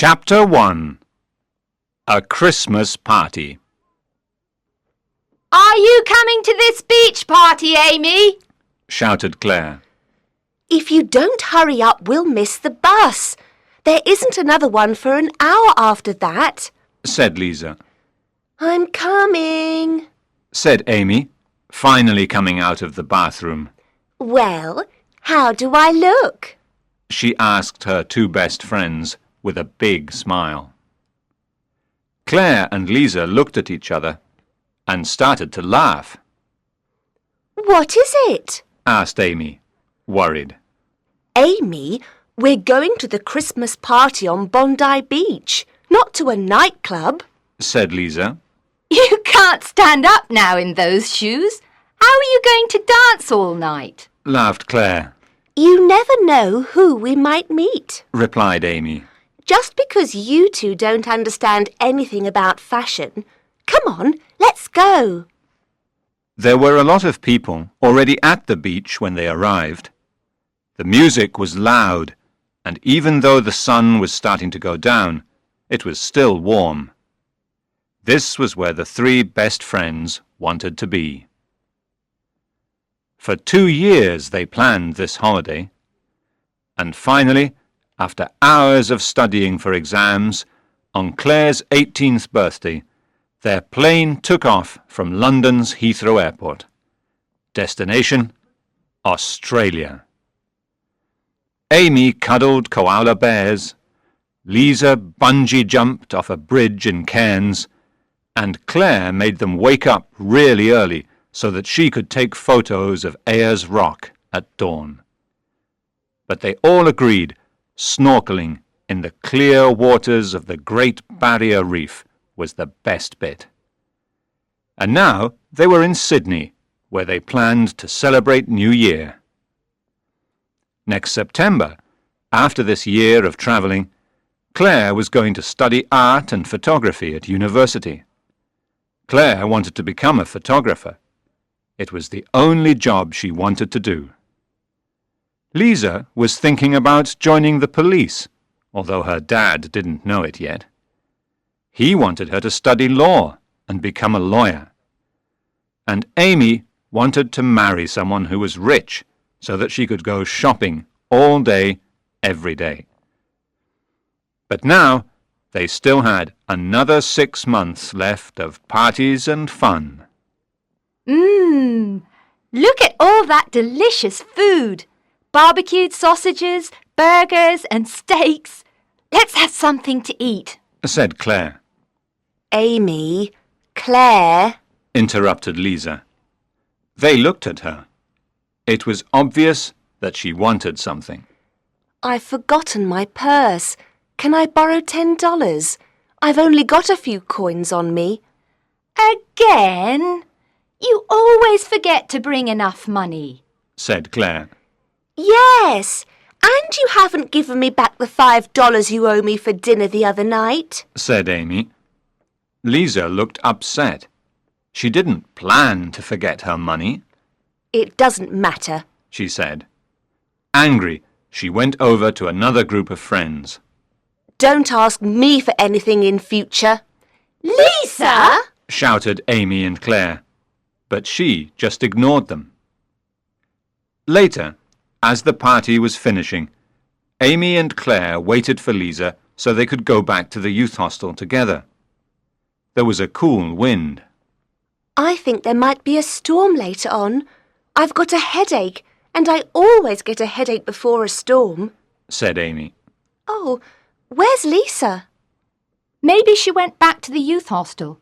Chapter 1. A Christmas Party. "Are you coming to this beach party, Amy?" shouted Claire. If you don't hurry up, we'll miss the bus. There isn't another one for an hour after that, said Lisa. I'm coming. Said Amy, finally coming out of the bathroom. Well, how do I look? She asked her two best friends with a big smile. Claire and Lisa looked at each other and started to laugh. What is it? Asked Amy, worried. Amy, we're going to the Christmas party on Bondi Beach, not to a nightclub, said Lisa. "You can't stand up now in those shoes. How are you going to dance all night?" Laughed Claire. You never know who we might meet. Replied Amy. Just because you two don't understand anything about fashion, come on, let's go. There were a lot of people already at the beach when they arrived. The music was loud, and even though the sun was starting to go down, it was still warm. This was where the three best friends wanted to be. For 2 years they planned this holiday, and finally, after hours of studying for exams, on Claire's 18th birthday, their plane took off from London's Heathrow Airport. Destination, Australia. Amy cuddled koala bears, Lisa bungee jumped off a bridge in Cairns, and Claire made them wake up really early so that she could take photos of Ayers Rock at dawn. But they all agreed snorkeling in the clear waters of the Great Barrier Reef was the best bit. And now they were in Sydney, where they planned to celebrate New Year. Next September, after this year of travelling, Claire was going to study art and photography at university. Claire wanted to become a photographer. It was the only job she wanted to do. Lisa was thinking about joining the police, although her dad didn't know it yet. He wanted her to study law and become a lawyer. And Amy wanted to marry someone who was rich so that she could go shopping all day, every day. But now they still had another 6 months left of parties and fun. Look at all that delicious food. Barbecued sausages, burgers and steaks. Let's have something to eat, said Claire. Amy, Claire, Interrupted Lisa. They looked at her. It was obvious that she wanted something. I've forgotten my purse. Can I borrow $10? I've only got a few coins on me. Again? You always forget to bring enough money, said Claire. Yes, and you haven't given me back the $5 you owe me for dinner the other night, said Amy. Lisa looked upset. She didn't plan to forget her money. It doesn't matter, she said. Angry, she went over to another group of friends. Don't ask me for anything in future. Lisa! Shouted Amy and Claire, but she just ignored them. Later, as the party was finishing, Amy and Claire waited for Lisa so they could go back to the youth hostel together. There was a cool wind. I think there might be a storm later on. I've got a headache, and I always get a headache before a storm, said Amy. Oh, where's Lisa? Maybe she went back to the youth hostel.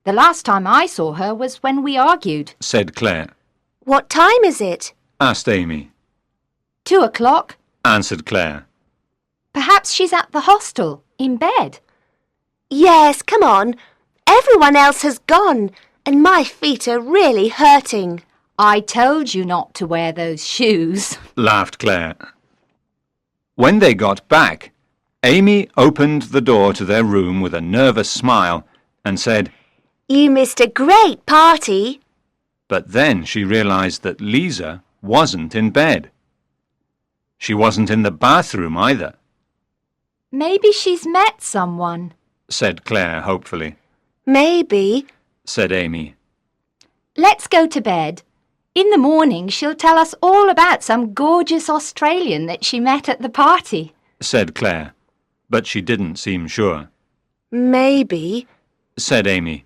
The last time I saw her was when we argued, said Claire. What time is it? Asked Amy. 2 o'clock. Answered Claire. Perhaps she's at the hostel, in bed. Yes, come on. Everyone else has gone, and my feet are really hurting. I told you not to wear those shoes, laughed Claire. When they got back, Amy opened the door to their room with a nervous smile and said, You missed a great party. But then she realized that Lisa wasn't in bed. She wasn't in the bathroom either. Maybe she's met someone, said Claire hopefully. Maybe. Said Amy. Let's go to bed. In the morning she'll tell us all about some gorgeous Australian that she met at the party, Said Claire, but she didn't seem sure. Maybe. Said Amy.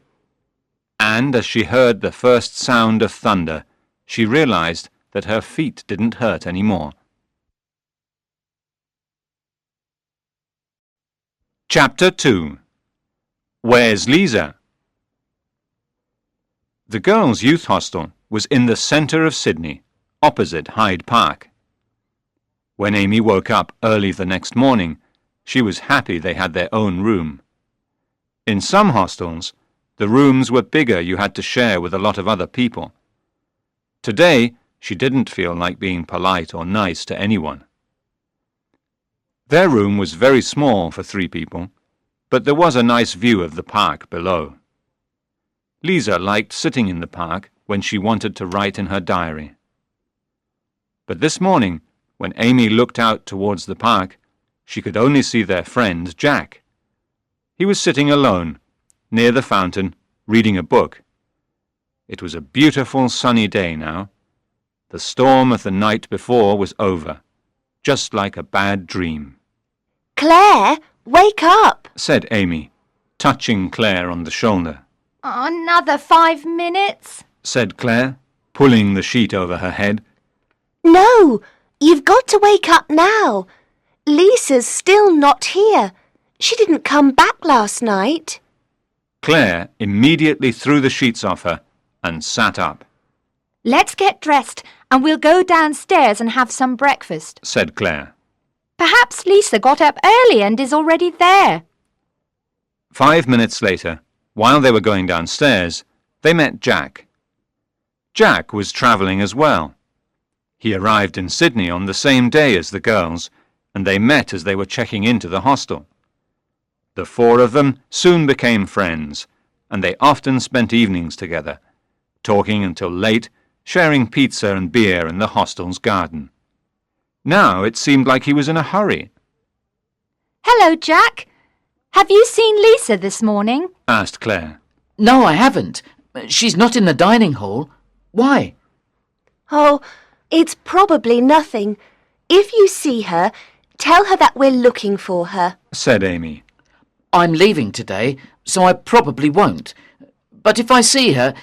And as she heard the first sound of thunder, she realized that her feet didn't hurt any more. Chapter 2. Where's Lisa? The girls' youth hostel was in the centre of Sydney, opposite Hyde Park. When Amy woke up early the next morning, she was happy they had their own room. In some hostels, the rooms were bigger, you had to share with a lot of other people. Today, she didn't feel like being polite or nice to anyone. Their room was very small for 3 people, but there was a nice view of the park below. Lisa liked sitting in the park when she wanted to write in her diary. But this morning, when Amy looked out towards the park, she could only see their friend Jack. He was sitting alone, near the fountain, reading a book. It was a beautiful sunny day now. The storm of the night before was over, just like a bad dream. Claire, wake up! Said Amy, touching Claire on the shoulder. Another 5 minutes? Said Claire, pulling the sheet over her head. No, you've got to wake up now. Lisa's still not here. She didn't come back last night. Claire immediately threw the sheets off her and sat up. Let's get dressed and we'll go downstairs and have some breakfast. Said Claire. Perhaps Lisa got up early and is already there. 5 minutes later, while they were going downstairs, they met Jack. Jack was travelling as well. He arrived in Sydney on the same day as the girls, and they met as they were checking into the hostel. The 4 of them soon became friends, and they often spent evenings together, talking until late, sharing pizza and beer in the hostel's garden. Now it seemed like he was in a hurry. Hello, Jack. Have you seen Lisa this morning? Asked Claire. No, I haven't. She's not in the dining hall. Why? Oh, it's probably nothing. If you see her, tell her that we're looking for her. Said Amy. I'm leaving today, so I probably won't. But if I see her...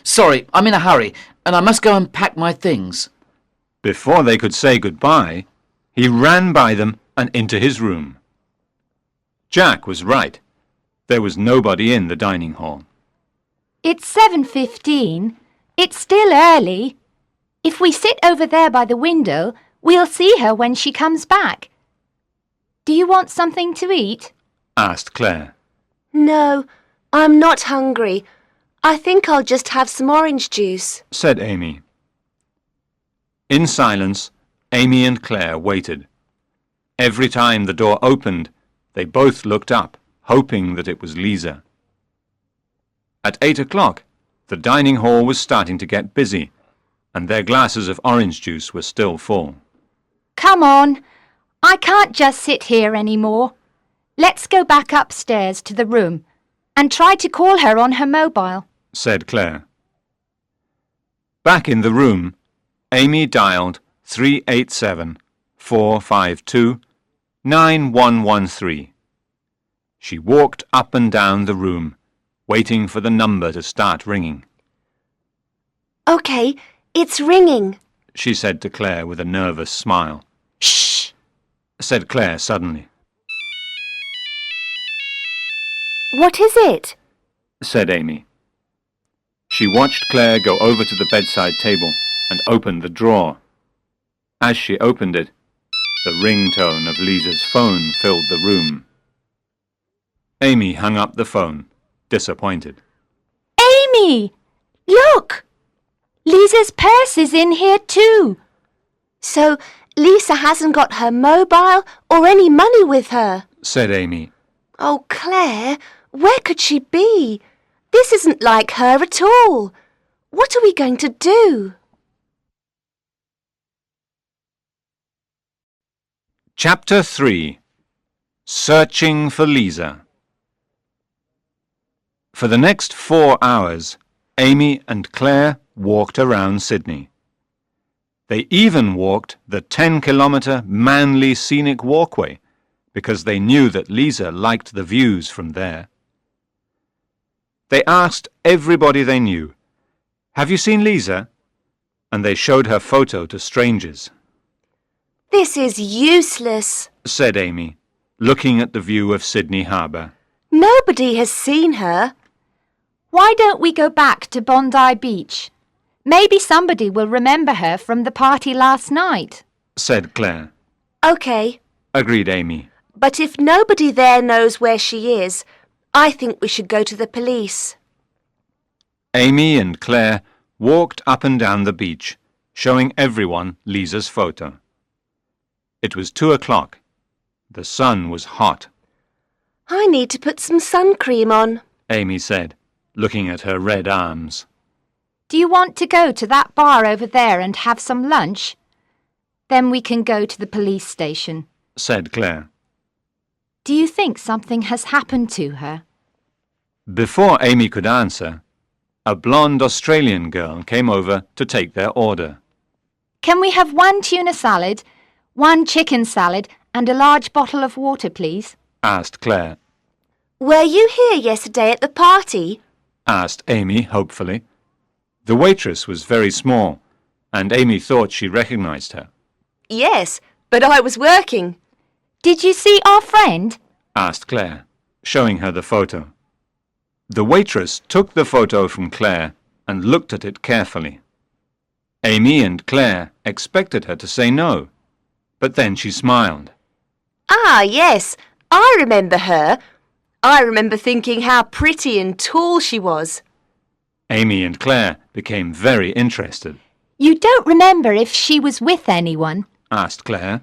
Sorry, I'm in a hurry, and I must go and pack my things. Before they could say goodbye, he ran by them and into his room. Jack was right. There was nobody in the dining hall. It's 7:15. It's still early. If we sit over there by the window, we'll see her when she comes back. Do you want something to eat? Asked Claire. No, I'm not hungry. I think I'll just have some orange juice. Said Amy. In silence, Amy and Claire waited. Every time the door opened, they both looked up, hoping that it was Lisa. At 8 o'clock, the dining hall was starting to get busy, and their glasses of orange juice were still full. Come on. I can't just sit here anymore. Let's go back upstairs to the room and try to call her on her mobile. Said Claire. Back in the room, Amy dialed 387-452-9113. She walked up and down the room, waiting for the number to start ringing. OK, it's ringing. She said to Claire with a nervous smile. Shh! Said Claire suddenly. What is it? Said Amy. She watched Claire go over to the bedside table and opened the drawer. As she opened it, the ringtone of Lisa's phone filled the room. Amy hung up the phone, disappointed. Amy! Look! Lisa's purse is in here too. So Lisa hasn't got her mobile or any money with her. Said Amy. Oh, Claire, where could she be? This isn't like her at all. What are we going to do? Chapter 3. Searching for Lisa. For the next 4 hours, Amy and Claire walked around Sydney. They even walked the 10-kilometre Manly Scenic Walkway because they knew that Lisa liked the views from there. They asked everybody they knew, "Have you seen Lisa?" And they showed her photo to strangers. This is useless, Said Amy, looking at the view of Sydney Harbour. Nobody has seen her. Why don't we go back to Bondi Beach? Maybe somebody will remember her from the party last night. Said Claire. OK, Agreed Amy. but if nobody there knows where she is, I think we should go to the police. Amy and Claire walked up and down the beach, showing everyone Lisa's photo. It was 2 o'clock. The sun was hot. I need to put some sun cream on. Amy said, looking at her red arms. Do you want to go to that bar over there and have some lunch? Then we can go to the police station. Said Claire. Do you think something has happened to her? Before Amy could answer, a blonde Australian girl came over to take their order. Can we have 1 tuna salad, 1 chicken salad and a large bottle of water, please? Asked Claire. Were you here yesterday at the party? Asked Amy hopefully. The waitress was very small, and Amy thought she recognized her. Yes, but I was working. Did you see our friend? Asked Claire, showing her the photo. The waitress took the photo from Claire and looked at it carefully. Amy and Claire expected her to say no, but then she smiled. Ah, yes, I remember her. I remember thinking how pretty and tall she was. Amy and Claire became very interested. You don't remember if she was with anyone? Asked Claire.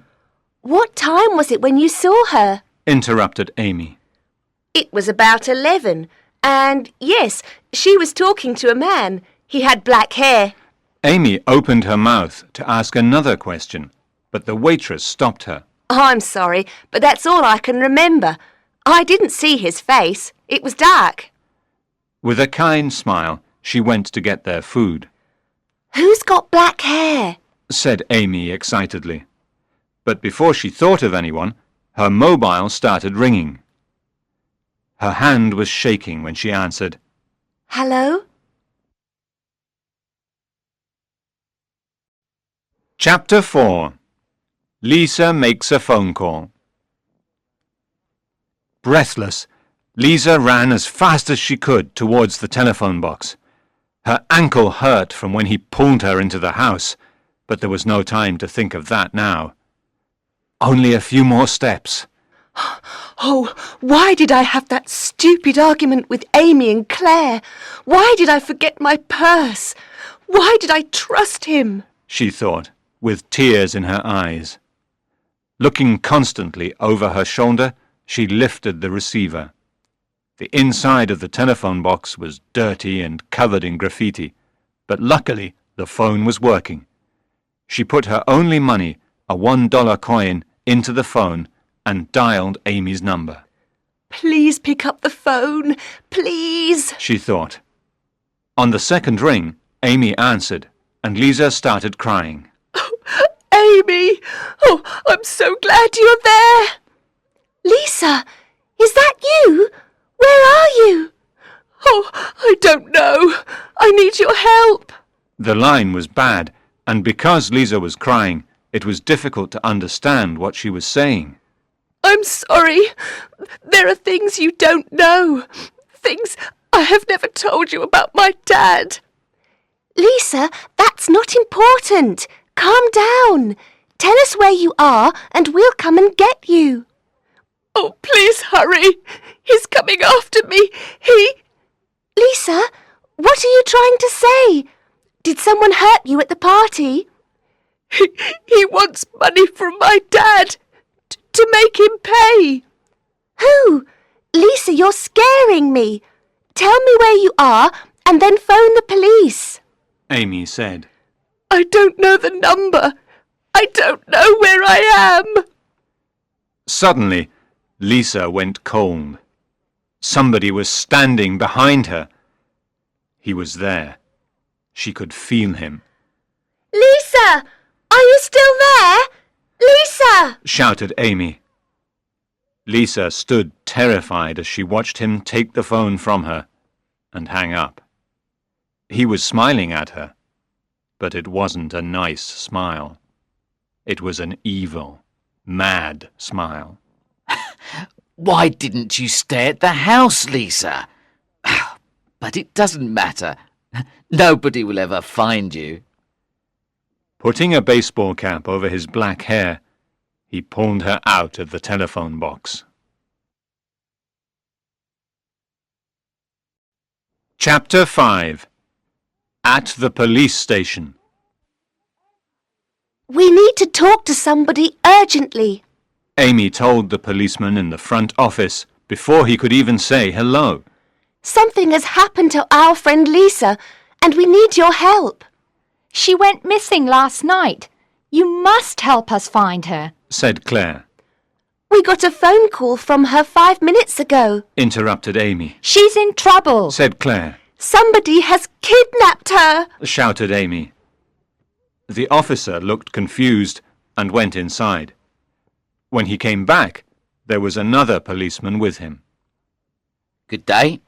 What time was it when you saw her? Interrupted Amy. It was about 11, and yes, she was talking to a man. He had black hair. Amy opened her mouth to ask another question, but the waitress stopped her. I'm sorry, but that's all I can remember. I didn't see his face. It was dark. With a kind smile, she went to get their food. Who's got black hair? Said Amy excitedly. But before she thought of anyone, her mobile started ringing. Her hand was shaking when she answered. Hello? Chapter 4. Lisa makes a phone call. Breathless, Lisa ran as fast as she could towards the telephone box. Her ankle hurt from when he pulled her into the house, but there was no time to think of that now. Only a few more steps. Oh, why did I have that stupid argument with Amy and Claire? Why did I forget my purse? Why did I trust him? She thought, with tears in her eyes. Looking constantly over her shoulder, she lifted the receiver. The inside of the telephone box was dirty and covered in graffiti, but luckily the phone was working. She put her only money, a $1 coin, into the phone and dialed Amy's number. Please pick up the phone, please, she thought. On the second ring, Amy answered, and Lisa started crying. Amy! Oh, I'm so glad you're there! Lisa, is that you? Where are you? Oh, I don't know. I need your help. The line was bad, and because Lisa was crying, it was difficult to understand what she was saying. I'm sorry. There are things you don't know. Things I have never told you about my dad. Lisa, that's not important. Calm down. Tell us where you are and we'll come and get you. Oh, please hurry. He's coming after me. Lisa, what are you trying to say? Did someone hurt you at the party? He wants money from my dad to make him pay. Who? Lisa, you're scaring me. Tell me where you are and then phone the police. Amy said. I don't know the number. I don't know where I am. Suddenly, Lisa went cold. Somebody was standing behind her. He was there. She could feel him. Lisa! Are you still there? Lisa! Shouted Amy. Lisa stood terrified as she watched him take the phone from her and hang up. He was smiling at her, but it wasn't a nice smile. It was an evil, mad smile. Why didn't you stay at the house, Lisa? But it doesn't matter. Nobody will ever find you. Putting a baseball cap over his black hair, he pulled her out of the telephone box. Chapter 5. At the police station. We need to talk to somebody urgently. Amy told the policeman in the front office before he could even say hello. Something has happened to our friend Lisa, and we need your help. She went missing last night. You must help us find her. Said Claire. We got a phone call from her 5 minutes ago. Interrupted Amy. She's in trouble. Said Claire. Somebody has kidnapped her. Shouted Amy. The officer looked confused and went inside. When he came back, there was another policeman with him. Good day.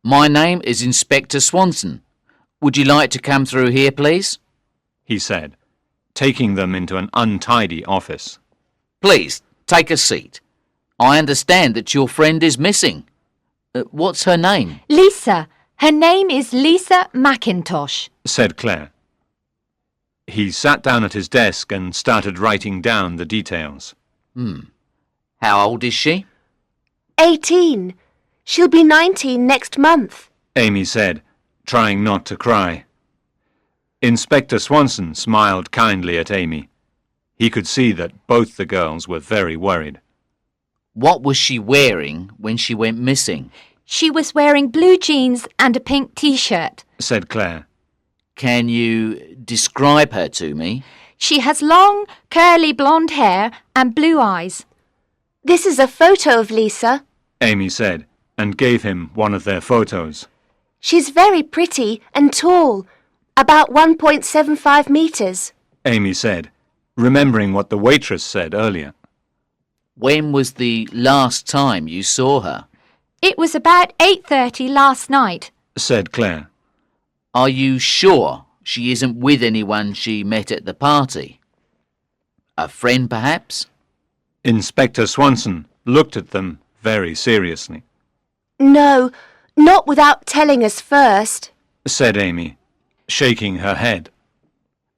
My name is Inspector Swanson. Would you like to come through here, please? He said, taking them into an untidy office. Please, take a seat. I understand that your friend is missing. What's her name? Lisa. Her name is Lisa McIntosh. Said Claire. He sat down at his desk and started writing down the details. How old is she? 18. She'll be 19 next month. Amy said, trying not to cry. Inspector Swanson smiled kindly at Amy. He could see that both the girls were very worried. What was she wearing when she went missing? She was wearing blue jeans and a pink t-shirt. Said Claire. Can you describe her to me? She has long, curly blonde hair and blue eyes. This is a photo of Lisa. Amy said, and gave him one of their photos. She's very pretty and tall, about 1.75 meters. Amy said, remembering what the waitress said earlier. When was the last time you saw her? It was about 8:30 last night. Said Claire. Are you sure she isn't with anyone she met at the party? A friend, perhaps? Inspector Swanson looked at them very seriously. No, not without telling us first. Said Amy, shaking her head.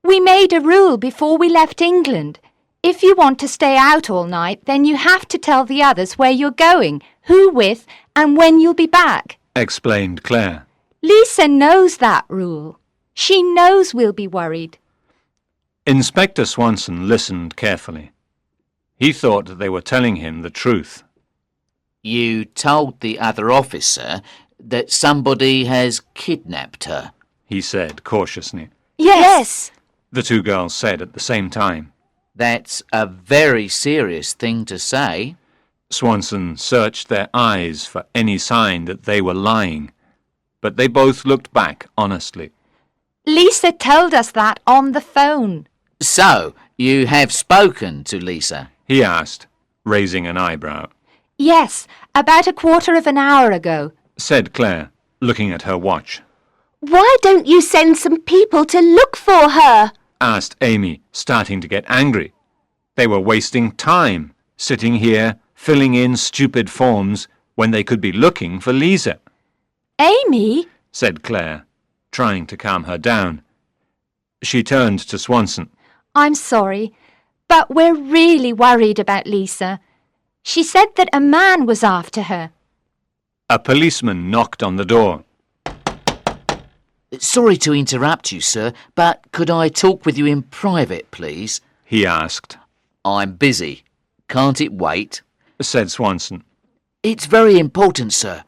We made a rule before we left England. If you want to stay out all night, then you have to tell the others where you're going, who with, and when you'll be back. Explained Claire. Lisa knows that rule. She knows we'll be worried. Inspector Swanson listened carefully. He thought that they were telling him the truth. You told the other officer that somebody has kidnapped her. He said cautiously. Yes. The two girls said at the same time. That's a very serious thing to say. Swanson searched their eyes for any sign that they were lying, but they both looked back honestly. Lisa told us that on the phone. So, you have spoken to Lisa? He asked, raising an eyebrow. Yes, about a quarter of an hour ago. Said Claire, looking at her watch. Why don't you send some people to look for her? Asked Amy, starting to get angry. They were wasting time, sitting here, filling in stupid forms, when they could be looking for Lisa. Amy? Said Claire, trying to calm her down. She turned to Swanson. I'm sorry, but we're really worried about Lisa. She said that a man was after her. A policeman knocked on the door. Sorry to interrupt you, sir, but could I talk with you in private, please? He asked. I'm busy. Can't it wait? Said Swanson. It's very important, sir.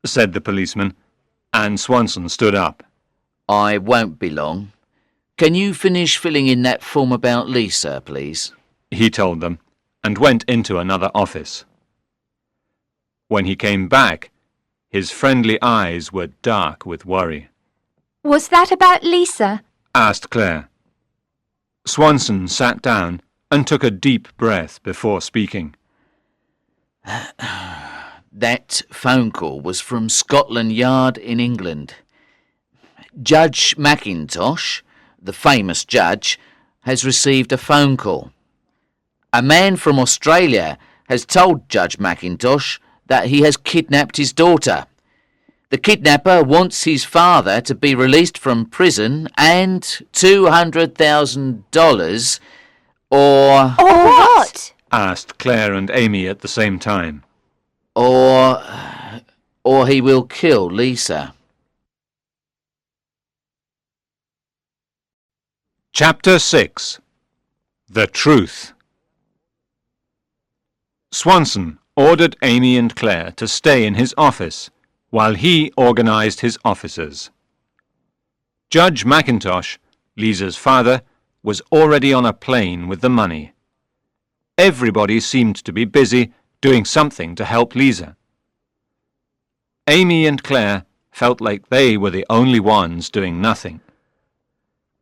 Said the policeman, and Swanson stood up. I won't be long. Can you finish filling in that form about Lisa, please? He told them, and went into another office. When he came back, his friendly eyes were dark with worry. Was that about Lisa? Asked Claire. Swanson sat down and took a deep breath before speaking. That phone call was from Scotland Yard in England. Judge Mackintosh, the famous judge, has received a phone call. A man from Australia has told Judge Mackintosh that he has kidnapped his daughter. The kidnapper wants his father to be released from prison and $200,000 or What? Asked Claire and Amy at the same time. or he will kill Lisa. Chapter 6. The Truth. Swanson ordered Amy and Claire to stay in his office while he organised his officers. Judge Mackintosh, Lisa's father, was already on a plane with the money. Everybody seemed to be busy doing something to help Lisa. Amy and Claire felt like they were the only ones doing nothing.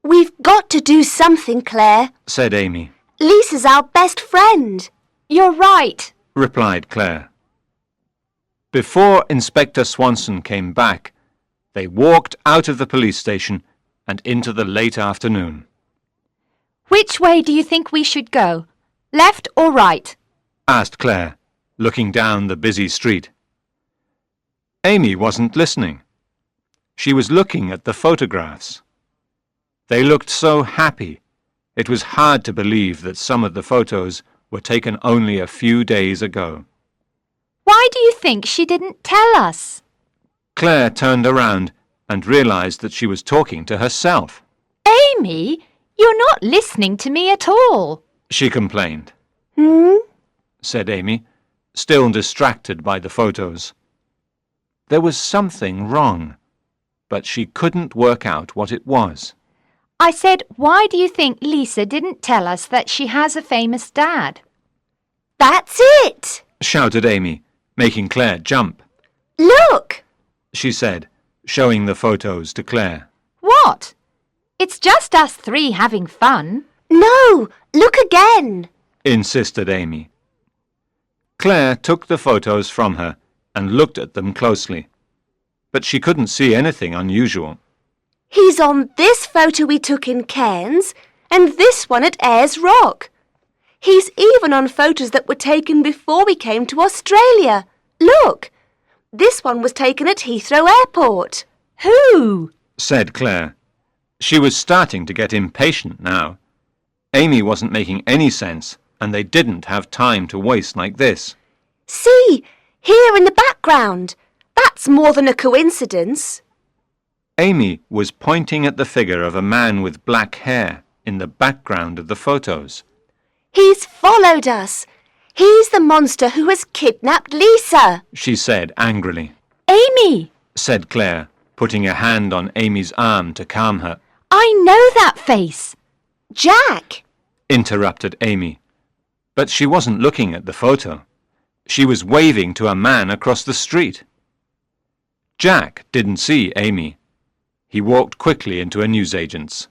We've got to do something, Claire. Said Amy. Lisa's our best friend. You're right. Replied Claire. Before Inspector Swanson came back, they walked out of the police station and into the late afternoon. Which way do you think we should go? Left or right? Asked Claire, looking down the busy street. Amy wasn't listening. She was looking at the photographs. They looked so happy. It was hard to believe that some of the photos were taken only a few days ago. Why do you think she didn't tell us? Claire turned around and realized that she was talking to herself. Amy, you're not listening to me at all. She complained. Said Amy, still distracted by the photos. There was something wrong, but she couldn't work out what it was. I said, why do you think Lisa didn't tell us that she has a famous dad? That's it! Shouted Amy, making Claire jump. Look! She said, showing the photos to Claire. What? It's just us three having fun. No! Look again! Insisted Amy. Claire took the photos from her and looked at them closely, but she couldn't see anything unusual. He's on this photo we took in Cairns and this one at Ayers Rock. He's even on photos that were taken before we came to Australia. Look! This one was taken at Heathrow Airport. Who? Said Claire. She was starting to get impatient now. Amy wasn't making any sense, and they didn't have time to waste like this. See! Here in the background. That's more than a coincidence. Amy was pointing at the figure of a man with black hair in the background of the photos. He's followed us. He's the monster who has kidnapped Lisa. She said angrily. Amy, Said Claire, putting a hand on Amy's arm to calm her. I know that face. Jack! Interrupted Amy. But she wasn't looking at the photo. She was waving to a man across the street. Jack didn't see Amy. He walked quickly into a newsagent's.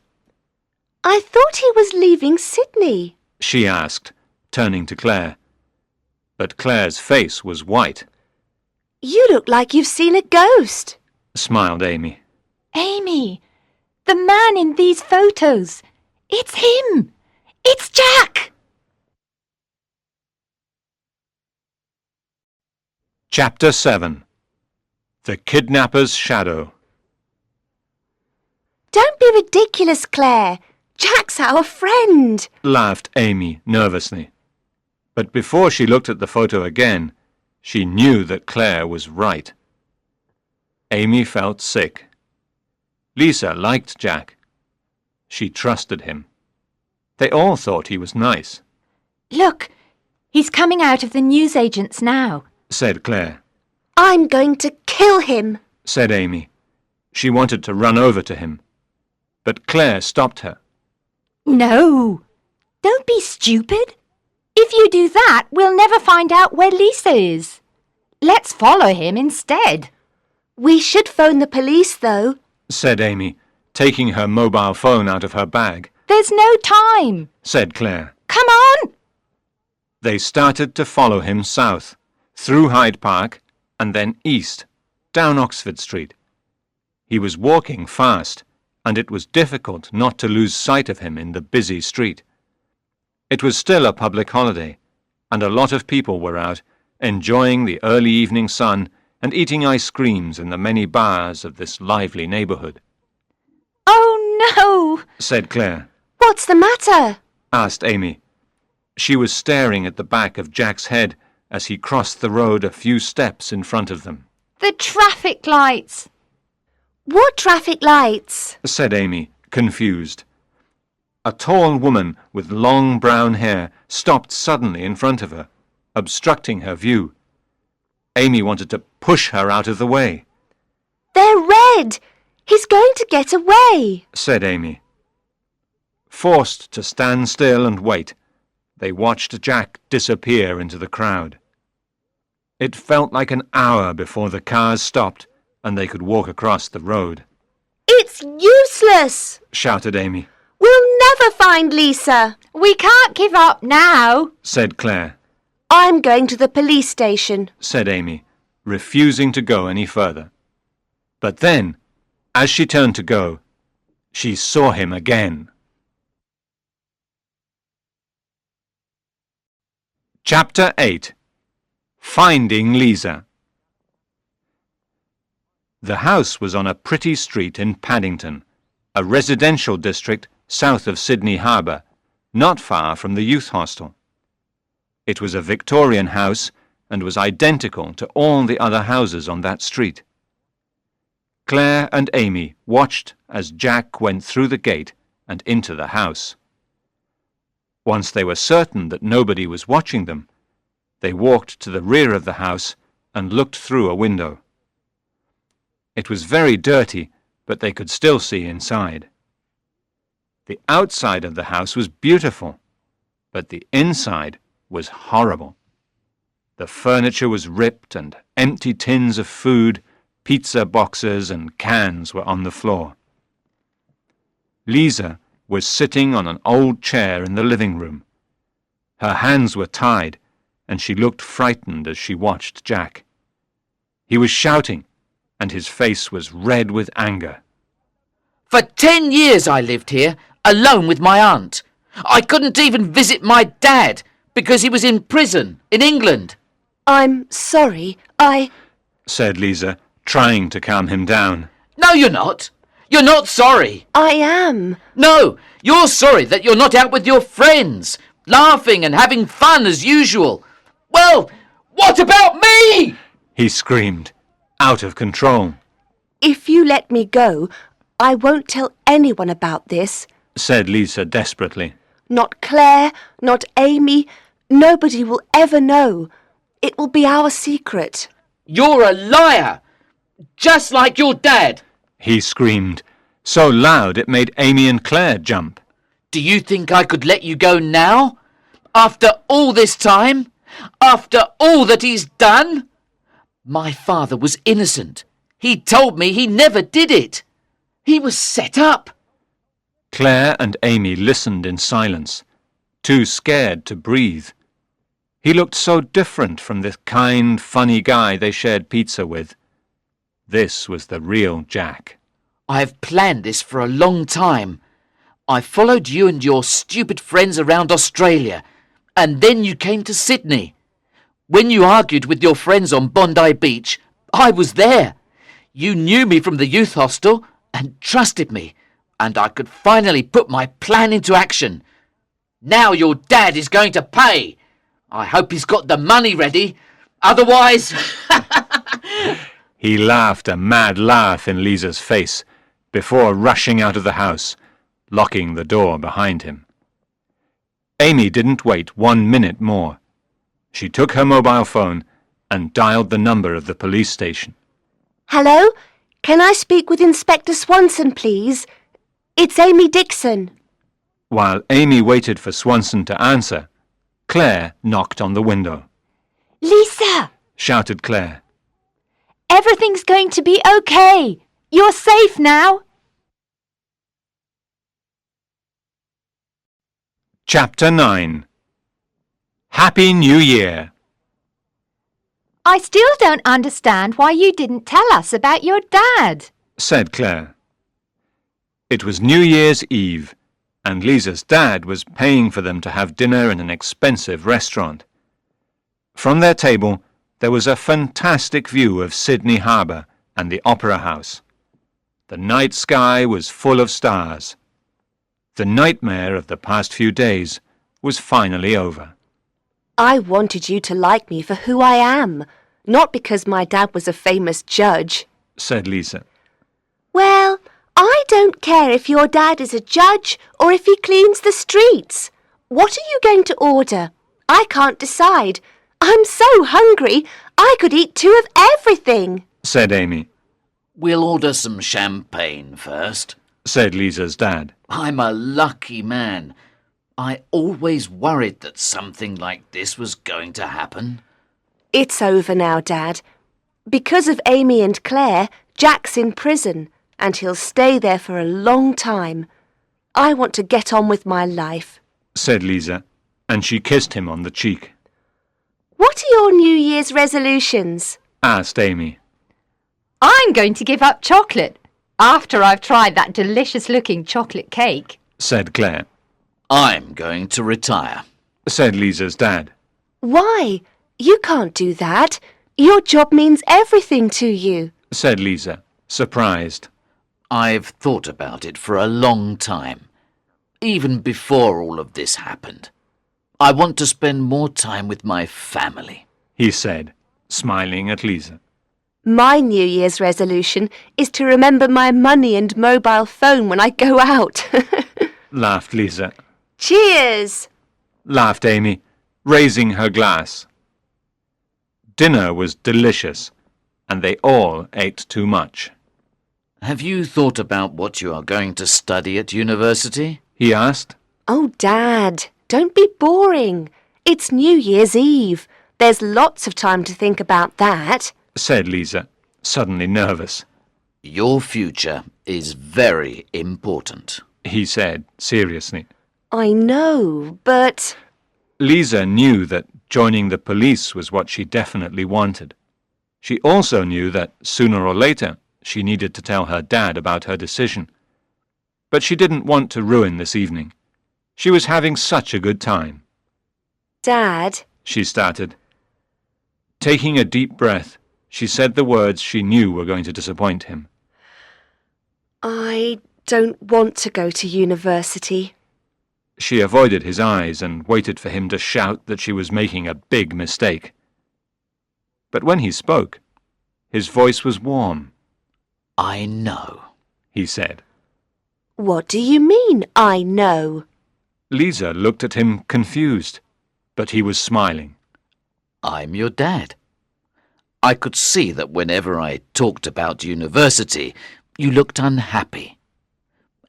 I thought he was leaving Sydney. She asked, turning to Claire. But Claire's face was white. You look like you've seen a ghost. Smiled Amy. Amy, the man in these photos. It's him. It's Jack. Chapter 7. The Kidnapper's Shadow. Don't be ridiculous, Claire. Jack's our friend. Laughed Amy nervously. But before she looked at the photo again, she knew that Claire was right. Amy felt sick. Lisa liked Jack. She trusted him. They all thought he was nice. Look, he's coming out of the newsagent's now. Said Claire. I'm going to kill him. Said Amy. She wanted to run over to him. But Claire stopped her. No, don't be stupid. If you do that, we'll never find out where Lisa is. Let's follow him instead. We should phone the police, though, said Amy, taking her mobile phone out of her bag. There's no time, Said Claire. Come on! They started to follow him south, through Hyde Park, and then east, down Oxford Street. He was walking fast, and it was difficult not to lose sight of him in the busy street. It was still a public holiday, and a lot of people were out, enjoying the early evening sun and eating ice creams in the many bars of this lively neighbourhood. Oh no, Said Claire. What's the matter? Asked Amy. She was staring at the back of Jack's head as he crossed the road a few steps in front of them. the traffic lights. What traffic lights? Said Amy, confused. A tall woman with long brown hair stopped suddenly in front of her, obstructing her view. Amy wanted to push her out of the way. They're red. He's going to get away, Said Amy. Forced to stand still and wait, they watched Jack disappear into the crowd. It felt like an hour before the cars stopped and they could walk across the road. It's useless. Shouted Amy. We'll never find Lisa. We can't give up now. Said Claire. I'm going to the police station. Said Amy, refusing to go any further. But then, as she turned to go, she saw him again. Chapter 8. Finding Lisa. The house was on a pretty street in Paddington, a residential district south of Sydney Harbour, not far from the youth hostel. It was a Victorian house and was identical to all the other houses on that street. Claire and Amy watched as Jack went through the gate and into the house. Once they were certain that nobody was watching them, they walked to the rear of the house and looked through a window. It was very dirty, but they could still see inside. The outside of the house was beautiful, but the inside was horrible. The furniture was ripped and empty tins of food, pizza boxes and cans were on the floor. Lisa was sitting on an old chair in the living room. Her hands were tied, and she looked frightened as she watched Jack. He was shouting, and his face was red with anger. For 10 years I lived here, alone with my aunt. I couldn't even visit my dad because he was in prison in England. I'm sorry. Said Lisa, trying to calm him down. No, you're not. You're not sorry. I am. No, you're sorry that you're not out with your friends, laughing and having fun as usual. Well, what about me? He screamed, out of control. If you let me go, I won't tell anyone about this. Said Lisa desperately. Not Claire, not Amy. Nobody will ever know. It will be our secret. You're a liar, just like your dad. He screamed, so loud it made Amy and Claire jump. Do you think I could let you go now? After all this time? After all that he's done? My father was innocent. He told me he never did it. He was set up. Claire and Amy listened in silence, too scared to breathe. He looked so different from the kind, funny guy they shared pizza with. This was the real Jack. I've planned this for a long time. I followed you and your stupid friends around Australia, and then you came to Sydney. When you argued with your friends on Bondi Beach, I was there. You knew me from the youth hostel and trusted me, and I could finally put my plan into action. Now your dad is going to pay. I hope he's got the money ready. Otherwise... He laughed a mad laugh in Lisa's face before rushing out of the house, locking the door behind him. Amy didn't wait 1 minute more. She took her mobile phone and dialed the number of the police station. Hello? Can I speak with Inspector Swanson, please? It's Amy Dixon. While Amy waited for Swanson to answer, Claire knocked on the window. Lisa, shouted Claire. Everything's going to be okay. You're safe now. Chapter 9. Happy New Year, I still don't understand why you didn't tell us about your dad. said Claire. It was New Year's Eve, and Lisa's dad was paying for them to have dinner in an expensive restaurant. From their table, there was a fantastic view of Sydney Harbour and the Opera House. The night sky was full of stars. The nightmare of the past few days was finally over. I wanted you to like me for who I am, not because my dad was a famous judge, said Lisa. Well, I don't care if your dad is a judge or if he cleans the streets. What are you going to order? I can't decide. I'm so hungry, I could eat 2 of everything, said Amy. We'll order some champagne first, said Lisa's dad. I'm a lucky man. I always worried that something like this was going to happen. It's over now, Dad. Because of Amy and Claire, Jack's in prison, and he'll stay there for a long time. I want to get on with my life, said Lisa, and she kissed him on the cheek. What are your New Year's resolutions? Asked Amy. I'm going to give up chocolate after I've tried that delicious-looking chocolate cake, said Claire. I'm going to retire, said Lisa's dad. Why? You can't do that. Your job means everything to you, said Lisa, surprised. I've thought about it for a long time, even before all of this happened. I want to spend more time with my family, he said, smiling at Lisa. My New Year's resolution is to remember my money and mobile phone when I go out. Laughed Lisa. Cheers! Laughed Amy, raising her glass. Dinner was delicious, and they all ate too much. Have you thought about what you are going to study at university? He asked. Oh, Dad, don't be boring. It's New Year's Eve. There's lots of time to think about that, said Lisa, suddenly nervous. Your future is very important, he said seriously. I know, but... Lisa knew that joining the police was what she definitely wanted. She also knew that sooner or later she needed to tell her dad about her decision. But she didn't want to ruin this evening. She was having such a good time. Dad, she started. Taking a deep breath, she said the words she knew were going to disappoint him. I don't want to go to university. She avoided his eyes and waited for him to shout that she was making a big mistake. But when he spoke, his voice was warm. I know, he said. What do you mean, I know? Lisa looked at him confused, but he was smiling. I'm your dad. I could see that whenever I talked about university, you looked unhappy.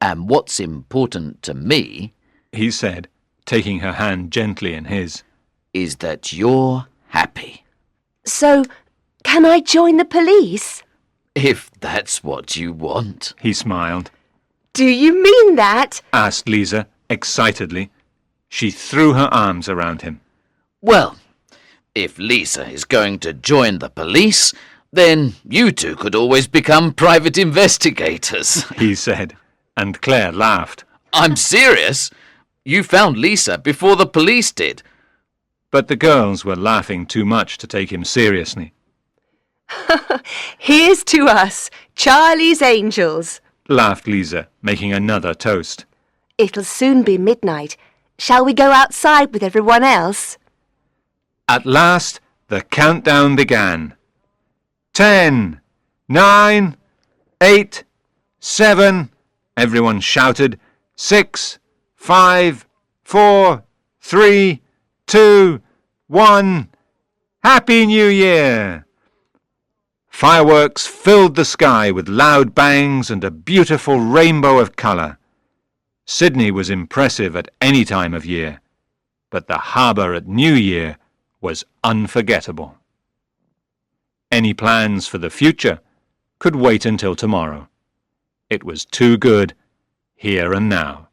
And what's important to me, he said, taking her hand gently in his, is that you're happy. So, can I join the police? If that's what you want, he smiled. Do you mean that? Asked Lisa, excitedly. She threw her arms around him. Well, if Lisa is going to join the police, then you two could always become private investigators, he said, and Claire laughed. I'm serious. You found Lisa before the police did. But the girls were laughing too much to take him seriously. Here's to us, Charlie's Angels, Laughed Lisa, making another toast. It'll soon be midnight. Shall we go outside with everyone else? At last, the countdown began. 10, 9, 8, 7, everyone shouted. 6, 5, 4, 3, 2, 1. Happy New Year! Fireworks filled the sky with loud bangs and a beautiful rainbow of colour. Sydney was impressive at any time of year, but the harbour at New Year was unforgettable. any plans for the future could wait until tomorrow. It was too good, here and now.